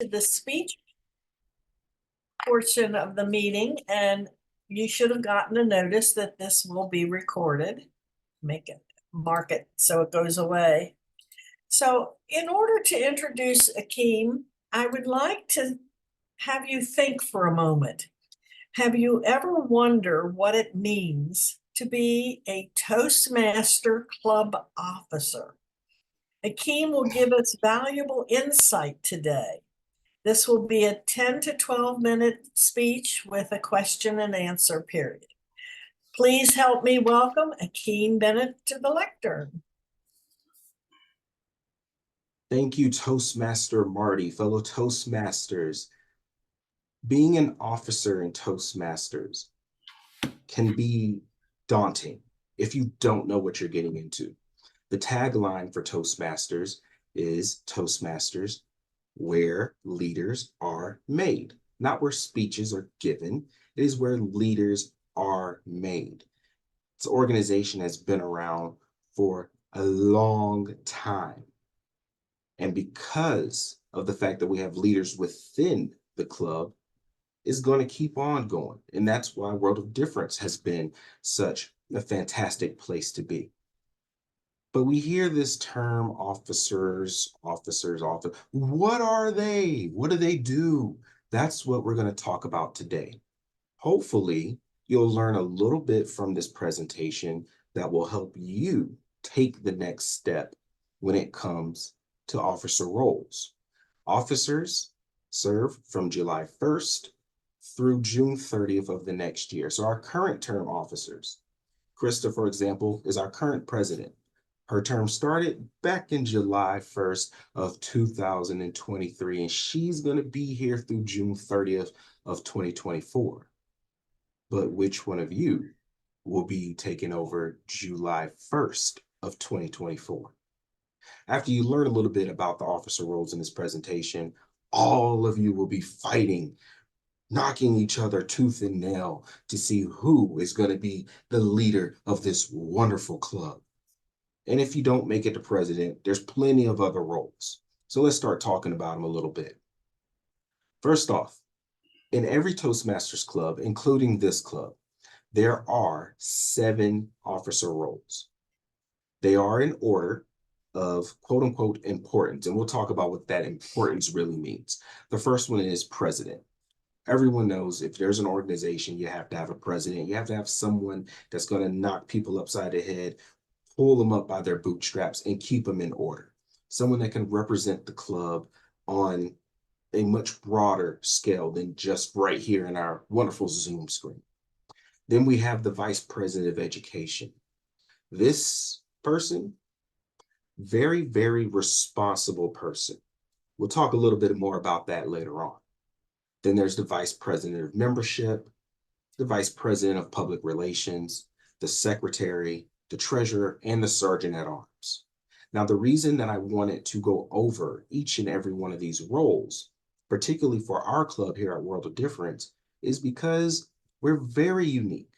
To the speech portion of the meeting, and you should have gotten a notice that this will be recorded. Mark it so it goes away. So in order to introduce Aakeem, I would like to have you think for a moment. Have you ever wondered what it means to be a Toastmaster club officer? Aakeem will give us valuable insight today. This will be a 10 to 12-minute speech with a question and answer period. Please help me welcome Aakeem Bennett to the lectern. Thank you, Toastmaster Marty, fellow Toastmasters. Being an officer in Toastmasters can be daunting if you don't know what you're getting into. The tagline for Toastmasters is Toastmasters, where leaders are made, not where speeches are given. It is where leaders are made. This organization has been around for a long time. And because of the fact that we have leaders within the club, is going to keep on going. And that's why World of Difference has been such a fantastic place to be. But we hear this term officers. What are they? What do they do? That's what we're going to talk about today. Hopefully, you'll learn a little bit from this presentation that will help you take the next step when it comes to officer roles. Officers serve from July 1st through June 30th of the next year. So our current term officers, Krista, for example, is our current president. Her term started back in July 1st of 2023, and she's going to be here through June 30th of 2024. But which one of you will be taking over July 1st of 2024? After you learn a little bit about the officer roles in this presentation, all of you will be fighting, knocking each other tooth and nail to see who is going to be the leader of this wonderful club. And if you don't make it to president, there's plenty of other roles. So let's start talking about them a little bit. First off, in every Toastmasters club, including this club, there are 7 officer roles. They are in order of quote unquote importance, and we'll talk about what that importance really means. The first one is president. Everyone knows if there's an organization, you have to have a president. You have to have someone that's going to knock people upside the head, pull them up by their bootstraps, and keep them in order. Someone that can represent the club on a much broader scale than just right here in our wonderful Zoom screen. Then we have the vice president of education. This person, very, very responsible person. We'll talk a little bit more about that later on. Then there's the vice president of membership, the vice president of public relations, the secretary, the treasurer, and the sergeant at arms. Now, the reason that I wanted to go over each and every one of these roles, particularly for our club here at World of Difference, is because we're very unique.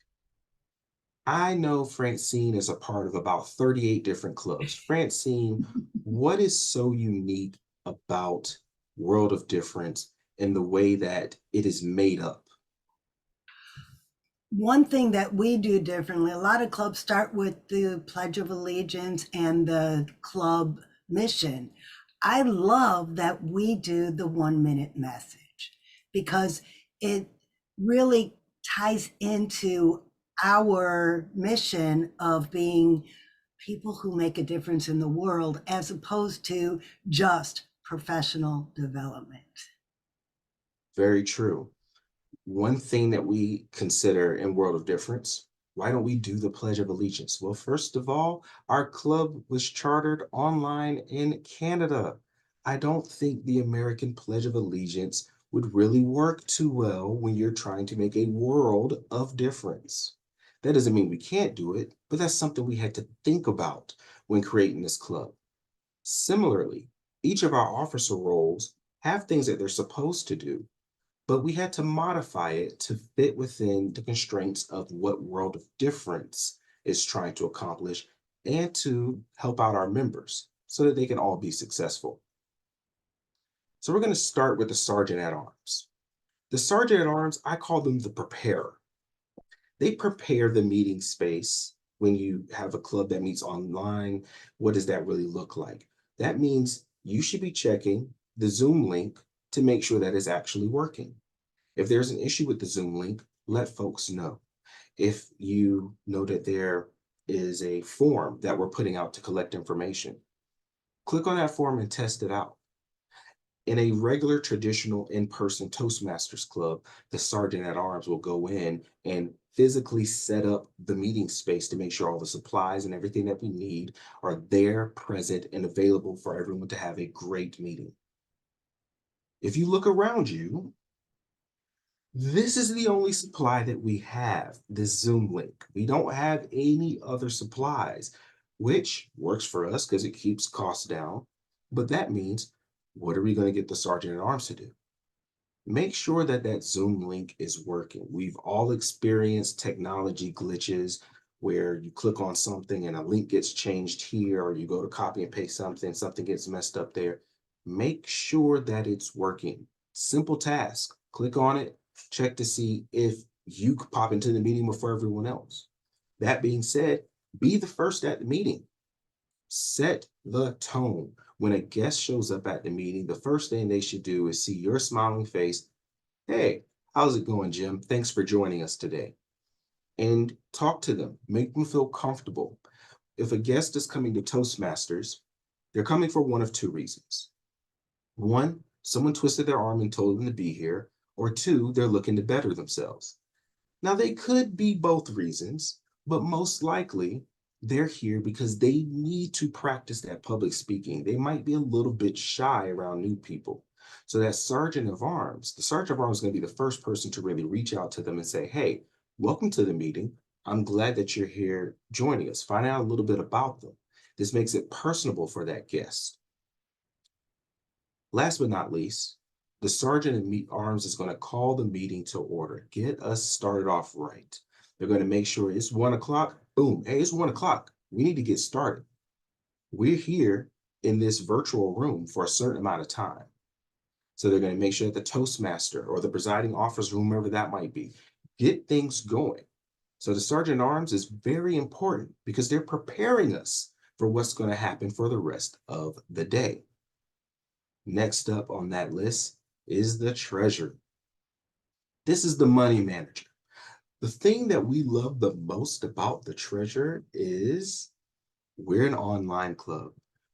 I know Francine is a part of about 38 different clubs. Francine, what is so unique about World of Difference and the way that it is made up? One thing that we do differently, a lot of clubs start with the Pledge of Allegiance and the club mission. I love that we do the 1-minute message because it really ties into our mission of being people who make a difference in the world as opposed to just professional development. Very true. One thing that we consider in World of Difference, why don't we do the Pledge of Allegiance? Well, first of all, our club was chartered online in Canada. I don't think the American Pledge of Allegiance would really work too well when you're trying to make a world of difference. That doesn't mean we can't do it, but that's something we had to think about when creating this club. Similarly, each of our officer roles have things that they're supposed to do, but we had to modify it to fit within the constraints of what World of Difference is trying to accomplish and to help out our members so that they can all be successful. So we're going to start with the sergeant at arms. The sergeant at arms, I call them the preparer. They prepare the meeting space. When you have a club that meets online, what does that really look like? That means you should be checking the Zoom link to make sure that it's actually working. If there's an issue with the Zoom link, let folks know. If you know that there is a form that we're putting out to collect information, click on that form and test it out. In a regular traditional in-person Toastmasters club, the sergeant at arms will go in and physically set up the meeting space to make sure all the supplies and everything that we need are there, present, and available for everyone to have a great meeting. If you look around you, this is the only supply that we have, this Zoom link. We don't have any other supplies, which works for us because it keeps costs down. But that means, what are we going to get the sergeant at arms to do? Make sure that that Zoom link is working. We've all experienced technology glitches where you click on something and a link gets changed here, or you go to copy and paste something, something gets messed up there. Make sure that it's working. Simple task. Click on it, check to see if you could pop into the meeting before everyone else. That being said, be the first at the meeting. Set the tone. When a guest shows up at the meeting, the first thing they should do is see your smiling face. Hey, how's it going, Jim? Thanks for joining us today. And talk to them, make them feel comfortable. If a guest is coming to Toastmasters, they're coming for one of two reasons. One, someone twisted their arm and told them to be here, or two, they're looking to better themselves. Now, they could be both reasons, but most likely they're here because they need to practice that public speaking. They might be a little bit shy around new people. So that sergeant of arms, the sergeant of arms is going to be the first person to really reach out to them and say, hey, welcome to the meeting. I'm glad that you're here joining us. Find out a little bit about them. This makes it personable for that guest. Last but not least, the sergeant at arms is going to call the meeting to order. Get us started off right. They're going to make sure it's 1 o'clock. Boom. Hey, it's 1 o'clock. We need to get started. We're here in this virtual room for a certain amount of time. So they're going to make sure that the Toastmaster or the presiding officer, whomever that might be, get things going. So the sergeant at arms is very important because they're preparing us for what's going to happen for the rest of the day. Next up on that list is the treasurer. This is the money manager. The thing that we love the most about the treasurer is we're an online club.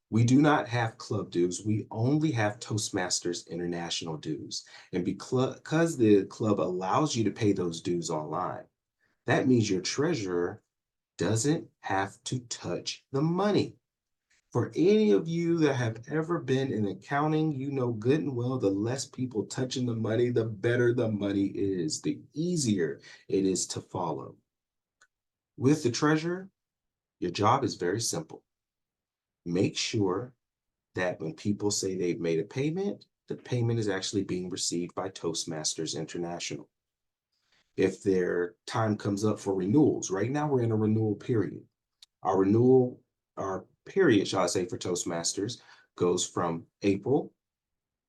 We do not have club dues. We only have Toastmasters International dues. And because the club allows you to pay those dues online, that means your treasurer doesn't have to touch the money. For any of you that have ever been in accounting, you know good and well, the less people touching the money, the better the money is, the easier it is to follow. With the treasurer, your job is very simple. Make sure that when people say they've made a payment, the payment is actually being received by Toastmasters International. If their time comes up for renewals, right now we're in a renewal period. Our period, shall I say, for Toastmasters goes from April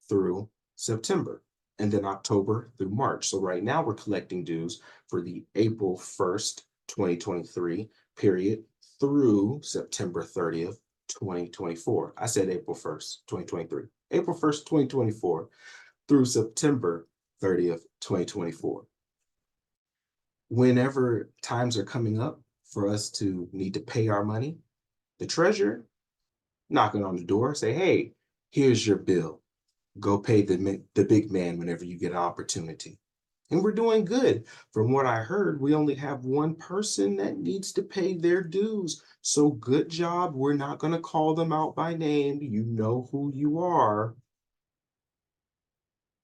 through September and then October through March. So right now we're collecting dues for the April 1st, 2023 period through September 30th, 2024. I said April 1st, 2023. April 1st, 2024 through September 30th, 2024. Whenever times are coming up for us to need to pay our money, the treasurer knocking on the door, say, hey, here's your bill. Go pay the big man whenever you get an opportunity. And we're doing good. From what I heard, we only have one person that needs to pay their dues. So good job. We're not going to call them out by name. You know who you are.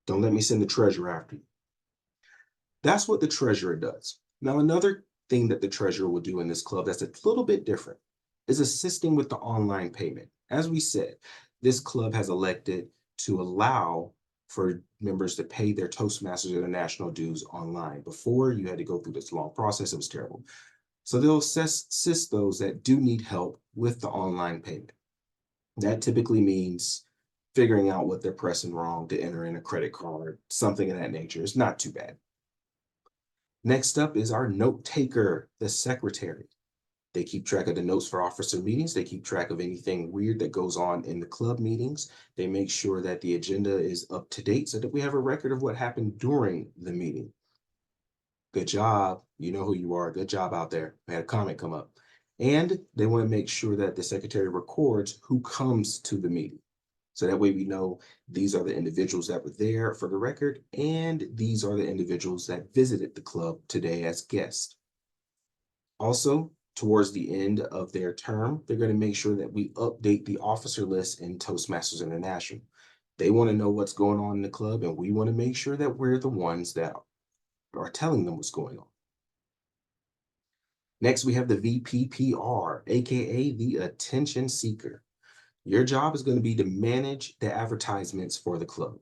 Don't let me send the treasurer after you. That's what the treasurer does. Now, another thing that the treasurer will do in this club that's a little bit different is assisting with the online payment. As we said, this club has elected to allow for members to pay their Toastmasters International dues online. Before, you had to go through this long process. It was terrible. So they'll assist those that do need help with the online payment. That typically means figuring out what they're pressing wrong to enter in a credit card, something of that nature. It's not too bad. Next up is our note taker, the secretary. They keep track of the notes for officer meetings. They keep track of anything weird that goes on in the club meetings. They make sure that the agenda is up to date so that we have a record of what happened during the meeting. Good job. You know who you are. Good job out there. I had a comment come up. And they want to make sure that the secretary records who comes to the meeting. So that way we know these are the individuals that were there for the record, and these are the individuals that visited the club today as guests. Also, towards the end of their term, they're going to make sure that we update the officer list in Toastmasters International. They want to know what's going on in the club, and we want to make sure that we're the ones that are telling them what's going on. Next, we have the VPPR, aka the attention seeker. Your job is going to be to manage the advertisements for the club.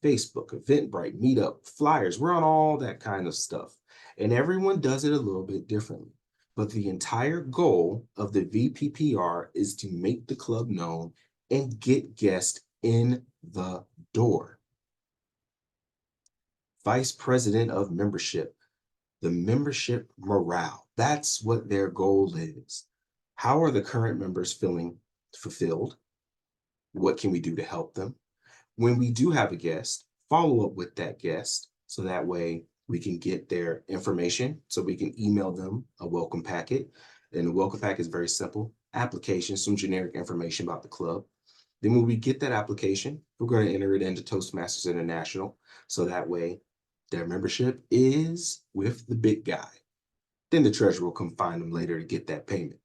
Facebook, Eventbrite, Meetup, flyers, we're on all that kind of stuff. And everyone does it a little bit differently. But the entire goal of the VPPR is to make the club known and get guests in the door. Vice President of Membership, the membership morale. That's what their goal is. How are the current members feeling fulfilled? What can we do to help them? When we do have a guest, follow up with that guest so that way we can get their information, so we can email them a welcome packet. And the welcome packet is very simple. Application, some generic information about the club. Then when we get that application, we're going to enter it into Toastmasters International so that way their membership is with the big guy. Then the treasurer will come find them later to get that payment.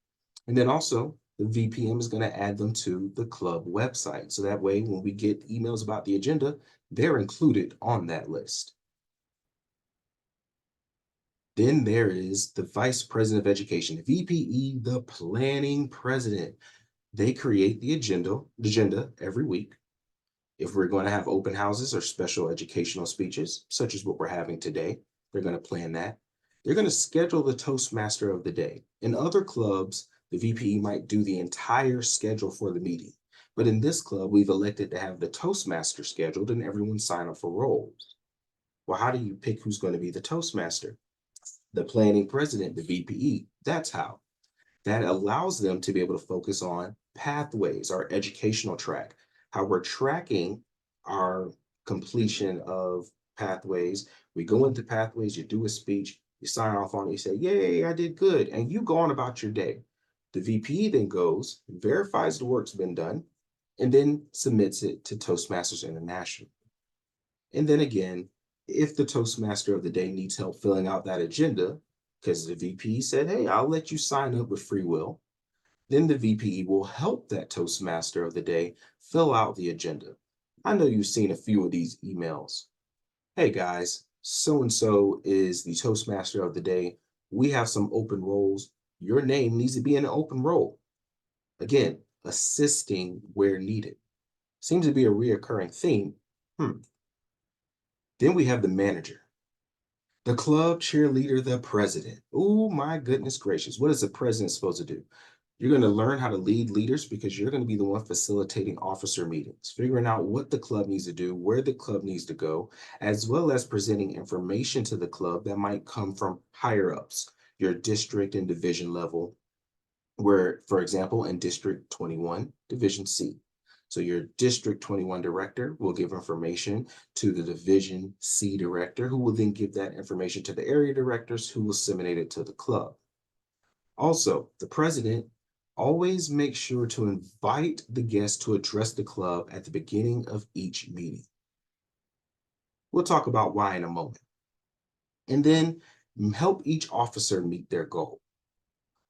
And then also the VPM is going to add them to the club website. So that way, when we get emails about the agenda, they're included on that list. Then there is the Vice President of Education, the VPE, the planning president. They create the agenda every week. If we're going to have open houses or special educational speeches, such as what we're having today, they're going to plan that. They're going to schedule the Toastmaster of the day. In other clubs, the VPE might do the entire schedule for the meeting. But in this club, we've elected to have the Toastmaster scheduled and everyone sign up for roles. Well, how do you pick who's going to be the Toastmaster? The planning president, the VPE, that's how. That allows them to be able to focus on pathways, our educational track, how we're tracking our completion of pathways. We go into pathways, you do a speech, you sign off on it, you say, yay, I did good, and you go on about your day. The VPE then goes, verifies the work's been done, and then submits it to Toastmasters International. And then again, if the Toastmaster of the day needs help filling out that agenda, because the VPE said, hey, I'll let you sign up with free will, then the VPE will help that Toastmaster of the day fill out the agenda. I know you've seen a few of these emails. Hey guys, so-and-so is the Toastmaster of the day. We have some open roles. Your name needs to be in an open role. Again, assisting where needed. Seems to be a reoccurring theme. Then we have the manager. The club cheerleader, the president. Oh my goodness gracious. What is the president supposed to do? You're going to learn how to lead leaders because you're going to be the one facilitating officer meetings, figuring out what the club needs to do, where the club needs to go, as well as presenting information to the club that might come from higher ups, your district and division level, where, for example, in District 21, Division C. So your District 21 director will give information to the Division C director, who will then give that information to the area directors, who will disseminate it to the club. Also, the president always makes sure to invite the guests to address the club at the beginning of each meeting. We'll talk about why in a moment. And then help each officer meet their goal.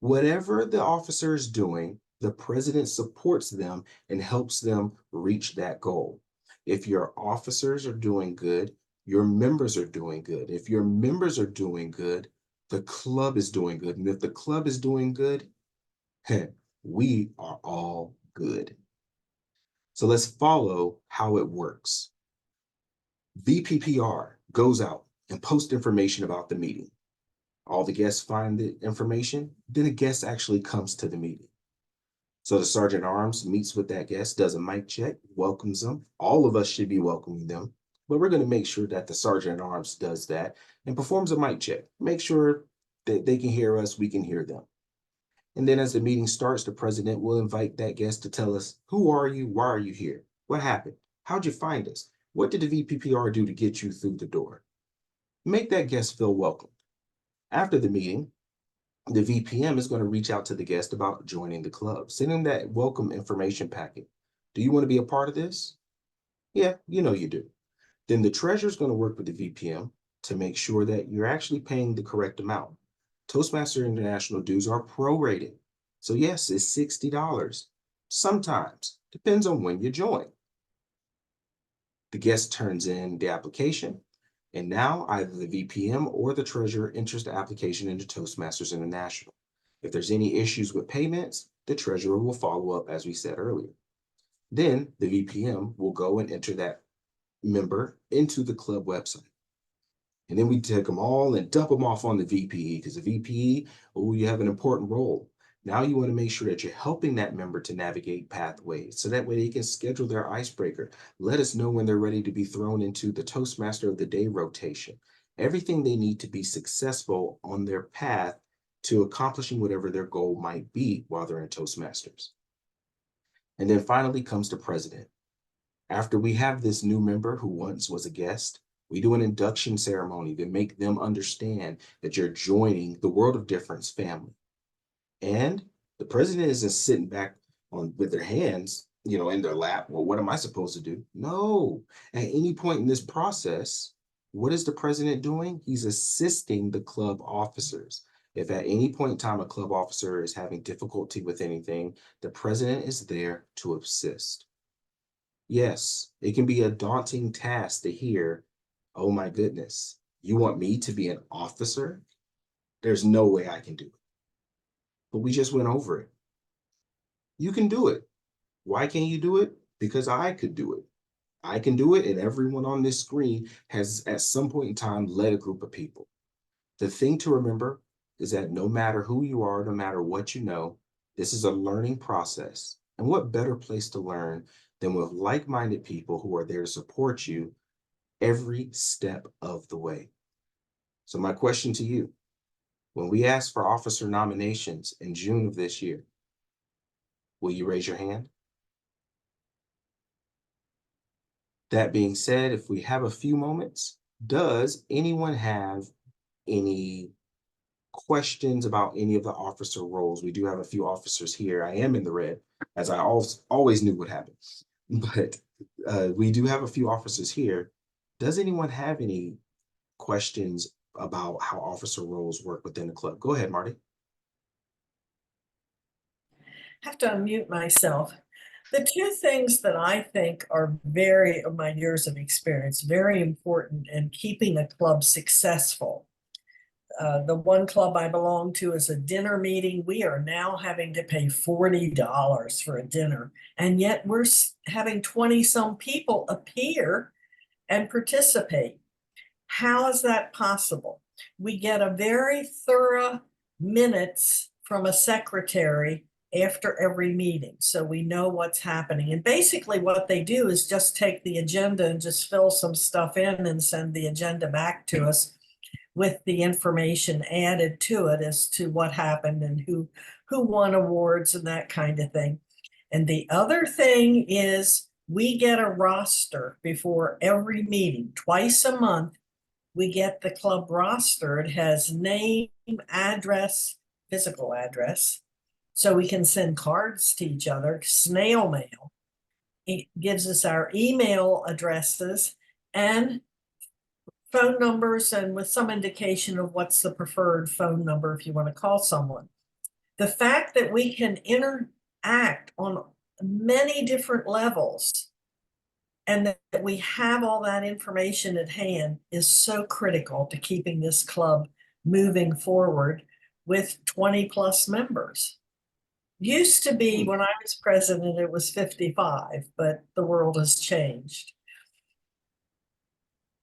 Whatever the officer is doing, the president supports them and helps them reach that goal. If your officers are doing good, your members are doing good. If your members are doing good, the club is doing good. And if the club is doing good, we are all good. So let's follow how it works. VPPR goes out and posts information about the meeting. All the guests find the information, then a guest actually comes to the meeting. So the sergeant at arms meets with that guest, does a mic check, welcomes them. All of us should be welcoming them, but we're going to make sure that the sergeant at arms does that and performs a mic check. Make sure that they can hear us, we can hear them. And then as the meeting starts, the president will invite that guest to tell us, who are you? Why are you here? What happened? How'd you find us? What did the VPPR do to get you through the door? Make that guest feel welcome. After the meeting, the VPM is going to reach out to the guest about joining the club, send them that welcome information packet. Do you want to be a part of this? Yeah, you know you do. Then the treasurer is going to work with the VPM to make sure that you're actually paying the correct amount. Toastmaster International dues are prorated. So yes, it's $60. Sometimes, depends on when you join. The guest turns in the application, and now either the VPM or the treasurer enters the application into Toastmasters International. If there's any issues with payments, the treasurer will follow up as we said earlier. Then the VPM will go and enter that member into the club website. And then we take them all and dump them off on the VPE because the VPE, oh, you have an important role. Now you want to make sure that you're helping that member to navigate pathways so that way they can schedule their icebreaker. Let us know when they're ready to be thrown into the Toastmaster of the Day rotation. Everything they need to be successful on their path to accomplishing whatever their goal might be while they're in Toastmasters. And then finally comes the president. After we have this new member who once was a guest, we do an induction ceremony to make them understand that you're joining the World of Difference family. And the president isn't sitting back with their hands, in their lap. Well, what am I supposed to do? No. At any point in this process, what is the president doing? He's assisting the club officers. If at any point in time a club officer is having difficulty with anything, the president is there to assist. Yes, it can be a daunting task to hear, oh my goodness, you want me to be an officer? There's no way I can do it. But we just went over it. You can do it. Why can't you do it? Because I could do it. I can do it, and everyone on this screen has at some point in time led a group of people. The thing to remember is that no matter who you are, no matter what you know, this is a learning process. And what better place to learn than with like-minded people who are there to support you every step of the way. So my question to you, when we ask for officer nominations in June of this year, will you raise your hand? That being said, if we have a few moments, does anyone have any questions about any of the officer roles? We do have a few officers here. I am in the red, as I always knew what happened. But we do have a few officers here. Does anyone have any questions about how officer roles work within the club? Go ahead, Marty. I have to unmute myself. The two things that I think are very, of my years of experience, very important in keeping a club successful. The one club I belong to is a dinner meeting. We are now having to pay $40 for a dinner, and yet we're having 20-some people appear and participate. How is that possible? We get a very thorough minutes from a secretary after every meeting, so we know what's happening. And basically what they do is just take the agenda and just fill some stuff in and send the agenda back to us with the information added to it as to what happened and who won awards and that kind of thing. And the other thing is we get a roster before every meeting, twice a month. We get the club roster. It has name, address, physical address, so we can send cards to each other, snail mail. It gives us our email addresses and phone numbers, and with some indication of what's the preferred phone number if you want to call someone. The fact that we can interact on many different levels and that we have all that information at hand is so critical to keeping this club moving forward with 20+ members. Used to be, when I was president, it was 55, but the world has changed.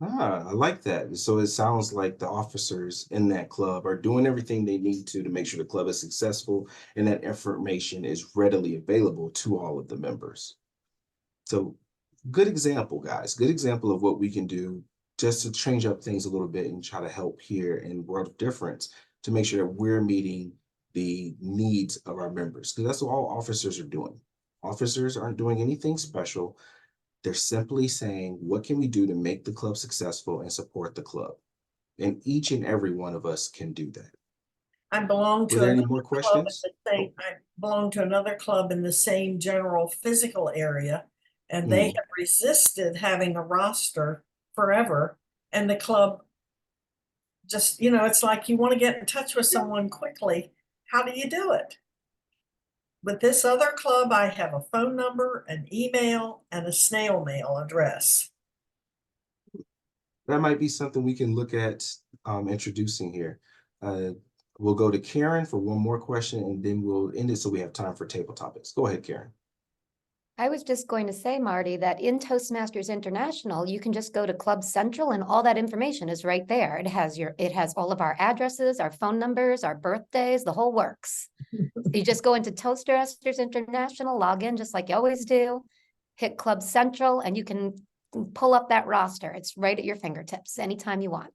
I like that. So it sounds like the officers in that club are doing everything they need to make sure the club is successful and that information is readily available to all of the members. So good example, guys. Good example of what we can do just to change up things a little bit and try to help here in World of Difference to make sure that we're meeting the needs of our members. Because that's what all officers are doing. Officers aren't doing anything special. They're simply saying, what can we do to make the club successful and support the club? And each and every one of us can do that. I belong Were to there any another more club in questions? the same, I belong to another club in the same general physical area. And they Mm, have resisted having a roster forever. And the club just, it's like you want to get in touch with someone quickly. How do you do it? With this other club, I have a phone number, an email, and a snail mail address. that might be something we can look at introducing here. Uh, we'll go to Karen for one more question and then we'll end it so we have time for table topics. Go ahead, Karen. I was just going to say, Marty, that in Toastmasters International, you can just go to Club Central and all that information is right there. It has all of our addresses, our phone numbers, our birthdays, the whole works. You just go into Toastmasters International, log in just like you always do, hit Club Central, and you can pull up that roster. It's right at your fingertips anytime you want.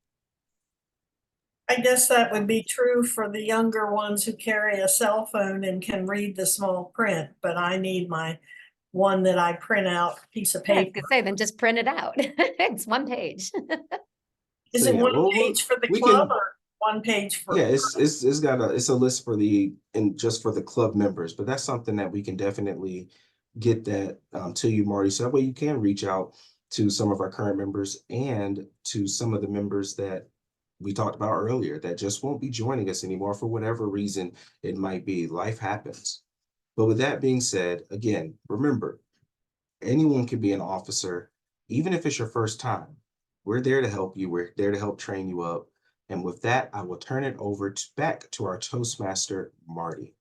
I guess that would be true for the younger ones who carry a cell phone and can read the small print, but I need my one that I print out piece of Yeah, I was paper. gonna say, then just print it out. It's one page. Is So it yeah, one well, page for the we club can, or one page for? yeah, it's got it's a list for just for the club members, but that's something that we can definitely get that to you, Marty. So that way you can reach out to some of our current members and to some of the members that we talked about earlier that just won't be joining us anymore for whatever reason it might be. Life happens. But with that being said, again, remember, anyone can be an officer, even if it's your first time. We're there to help you. We're there to help train you up. And with that, I will turn it over back to our Toastmaster, Marty.